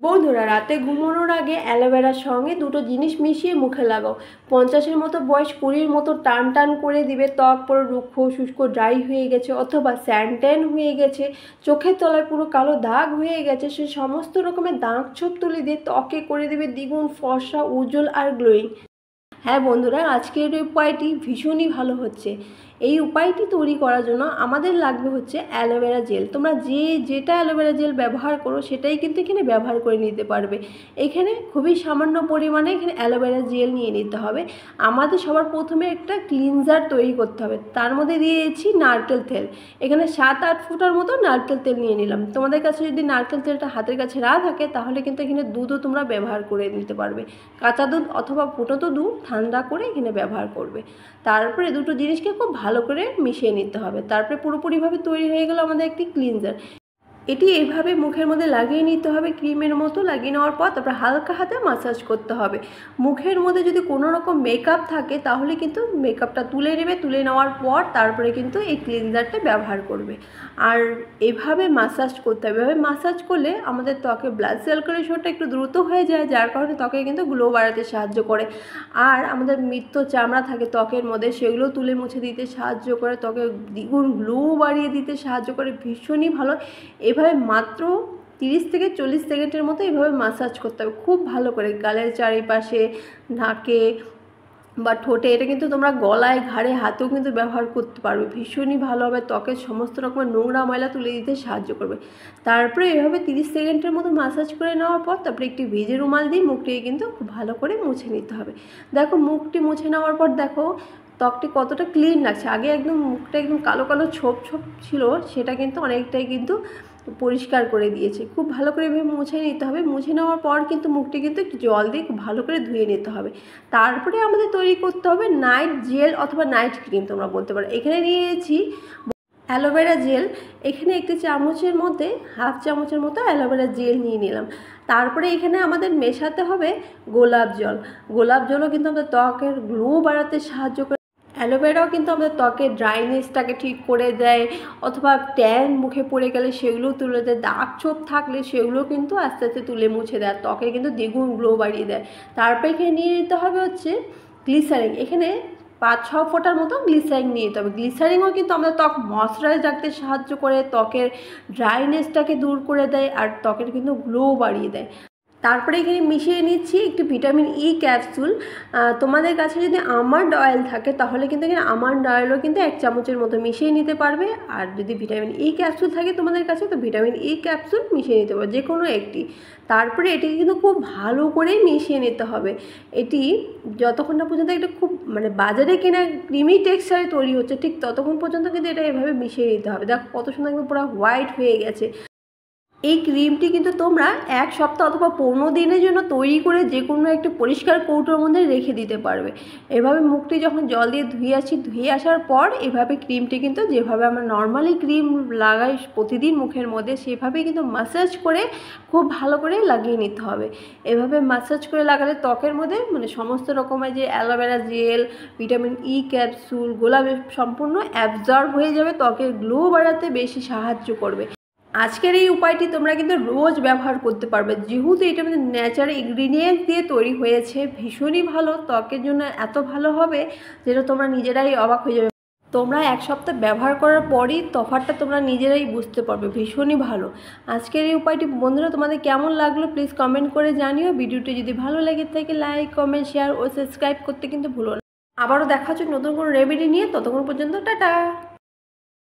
বন্ধুরা, রাতে ঘুমানোর আগে অ্যালোভেরার সঙ্গে দুটো জিনিস মিশিয়ে মুখে লাগাও। 50-এর মতো বয়স 20-র মতো টান টান করে দিবে। ত্বক পুরো রুক্ষ শুষ্ক ড্রাই হয়ে গেছে অথবা স্যানট্যান হয়ে গেছে, চোখের তলায় পুরো কালো দাগ হয়ে গেছে, সে সমস্ত রকমের দাগ ছোপ তুলে দিয়ে ত্বকে করে দেবে দ্বিগুণ ফর্সা, উজ্জ্বল আর গ্লোয়িং। হ্যাঁ বন্ধুরা, আজকের এই উপায়টি ভীষণই ভালো হচ্ছে। এই উপায়টি তৈরি করার জন্য আমাদের লাগবে হচ্ছে অ্যালোভেরা জেল। তোমরা যেটা অ্যালোভেরা জেল ব্যবহার করো সেটাই কিন্তু এখানে ব্যবহার করে নিতে পারবে। এখানে খুবই সামান্য পরিমাণে এখানে অ্যালোভেরা জেল নিয়ে নিতে হবে। আমাদের সবার প্রথমে একটা ক্লিনজার তৈরি করতে হবে। তার মধ্যে দিয়েছি নারকেল তেল। এখানে 7-8 ফোঁটার মতো নারকেল তেল নিয়ে নিলাম। তোমাদের কাছে যদি নারকেল তেলটা হাতের কাছে না থাকে তাহলে কিন্তু এখানে দুধও তোমরা ব্যবহার করে নিতে পারবে। কাঁচা দুধ অথবা ফুটন্ত দুধ ঠান্ডা করে এখানে ব্যবহার করবে। তারপরে দুটো জিনিসকে খুব ভালো করে মিশিয়ে নিতে হবে। তারপরে পুরোপুরিভাবে তৈরি হয়ে গেল আমাদের একটি ক্লিনজার। এটি এইভাবে মুখের মধ্যে লাগিয়ে নিতে হবে, ক্রিমের মতো লাগিয়ে নেওয়ার পর তারপরে হালকা হাতে মাসাজ করতে হবে। মুখের মধ্যে যদি কোনো রকম মেকআপ থাকে তাহলে কিন্তু মেকআপটা তুলে নেবে। তুলে নেওয়ার পর তারপরে কিন্তু এই ক্লিনজারটা ব্যবহার করবে। আর এভাবে মাসাজ করতে হবে। এভাবে মাসাজ করলে আমাদের ত্বকে ব্লাড সার্কুলেশনটা একটু দ্রুত হয়ে যায়, যার কারণে ত্বকে কিন্তু গ্লো বাড়াতে সাহায্য করে। আর আমাদের মৃত চামড়া থাকে ত্বকের মধ্যে, সেগুলো তুলে মুছে দিতে সাহায্য করে, ত্বকে দ্বিগুণ গ্লো বাড়িয়ে দিতে সাহায্য করে। ভীষণই ভালো। এভাবে মাত্র 30 থেকে 40 সেকেন্ডের মতো এভাবে মাসাজ করতে হবে খুব ভালো করে, গালের চারিপাশে, নাকে বা ঠোঁটে। এটা কিন্তু তোমরা গলায়, ঘাড়ে, হাতেও কিন্তু ব্যবহার করতে পারবে। ভীষণই ভালো হবে, ত্বকের সমস্ত রকমের নোংরা ময়লা তুলে দিতে সাহায্য করবে। তারপরে এভাবে 30 সেকেন্ডের মতো মাসাজ করে নেওয়ার পর তারপরে একটি ভিজে রুমাল দিয়ে মুখটিকে কিন্তু খুব ভালো করে মুছে নিতে হবে। দেখো মুখটি মুছে নেওয়ার পর দেখো ত্বকটি কতটা ক্লিন লাগছে। আগে একদম মুখটা একদম কালো কালো ছোপ ছোপ ছিল, সেটা কিন্তু অনেকটাই কিন্তু পরিষ্কার করে দিয়েছে। খুব ভালো করে এভাবে মুছে নিতে হবে। মুছে নেওয়ার পর কিন্তু মুখটি কিন্তু একটু জল দিয়ে খুব ভালো করে ধুয়ে নিতে হবে। তারপরে আমাদের তৈরি করতে হবে নাইট জেল অথবা নাইট ক্রিম তোমরা বলতে পারো। এখানে নিয়েছি অ্যালোভেরা জেল। এখানে একটি চামচের মধ্যে হাফ চামচের মতো অ্যালোভেরা জেল নিয়ে নিলাম। তারপরে এখানে আমাদের মেশাতে হবে গোলাপ জল। গোলাপ জলও কিন্তু আমাদের ত্বকের গ্লো বাড়াতে সাহায্য করে। অ্যালোভেরাও কিন্তু আমাদের ত্বকের ড্রাইনেসটাকে ঠিক করে দেয়, অথবা ট্যান মুখে পড়ে গেলে সেগুলোও তুলে দেয়, দাগ ছোপ থাকলে সেগুলো কিন্তু আস্তে আস্তে তুলে মুছে দেয়, ত্বকে কিন্তু দ্বিগুণ গ্লো বাড়িয়ে দেয়। তারপরে এখানে নিয়ে নিতে হবে হচ্ছে গ্লিসারিন। এখানে 5-6 ফোঁটার মতো গ্লিসারিন নিয়ে নিতে হবে। গ্লিসারিনও কিন্তু আমাদের ত্বক ময়শ্চারাইজ রাখতে সাহায্য করে, ত্বকের ড্রাইনেসটাকে দূর করে দেয় আর ত্বকের কিন্তু গ্লো বাড়িয়ে দেয়। তারপরে এখানে মিশিয়ে নিচ্ছি একটি ভিটামিন ই ক্যাপসুল। তোমাদের কাছে যদি আমন্ড অয়েল থাকে তাহলে কিন্তু এখানে আমন্ড অয়েলও কিন্তু 1 চামচের মতো মিশিয়ে নিতে পারবে। আর যদি ভিটামিন ই ক্যাপসুল থাকে তোমাদের কাছে তো ভিটামিন ই ক্যাপসুল মিশিয়ে নিতে পারবে, যে কোনো একটি। তারপরে এটিকে কিন্তু খুব ভালো করে মিশিয়ে নিতে হবে। এটি যতক্ষণ না পর্যন্ত একটা খুব বাজারে কেনা ক্রিমি টেক্সচারে তৈরি হচ্ছে ঠিক ততক্ষণ পর্যন্ত কিন্তু এটা এভাবে মিশিয়ে নিতে হবে। দেখো কত সুন্দর একদম পুরো হোয়াইট হয়ে গেছে। এই ক্রিমটি কিন্তু তোমরা 1 সপ্তাহ অথবা 15 দিনের জন্য তৈরি করে যে কোনো একটা পরিষ্কার কৌটোর মধ্যে রেখে দিতে পারবে। এভাবে মুখটি যখন জল দিয়ে ধুয়ে আসার পর এভাবে ক্রিমটি কিন্তু যেভাবে আমরা নর্মালি ক্রিম লাগাই প্রতিদিন মুখের মধ্যে সেভাবেই কিন্তু মাসাজ করে খুব ভালো করে লাগিয়ে নিতে হবে। এভাবে মাসাজ করে লাগালে ত্বকের মধ্যে সমস্ত রকমের যে aloe vera gel, vitamin E capsule, গোলাপ সম্পূর্ণ অ্যাবজর্ব হয়ে যাবে, ত্বকের গ্লো বাড়াতে বেশি সাহায্য করবে। আজকের এই উপায়টি তোমরা কিন্তু রোজ ব্যবহার করতে পারবে, যেহেতু এটা আমাদের ন্যাচারাল ইনগ্রিডিয়েন্টস দিয়ে তৈরি হয়েছে। ভীষণই ভালো, ত্বকের জন্য এত ভালো হবে যেটা তোমরা নিজেরাই অবাক হয়ে যাবে। তোমরা 1 সপ্তাহ ব্যবহার করার পরই তফাৎটা তোমরা নিজেরাই বুঝতে পারবে। ভীষণই ভালো আজকের এই উপায়টি। বন্ধুরা, তোমাদের কেমন লাগলো প্লিজ কমেন্ট করে জানিও। ভিডিওটি যদি ভালো লেগে থাকে লাইক, কমেন্ট, শেয়ার ও সাবস্ক্রাইব করতে কিন্তু ভুলো না। আবারও দেখা হচ্ছে নতুন কোনো রেমেডি নিয়ে। ততক্ষণ পর্যন্ত টাটা।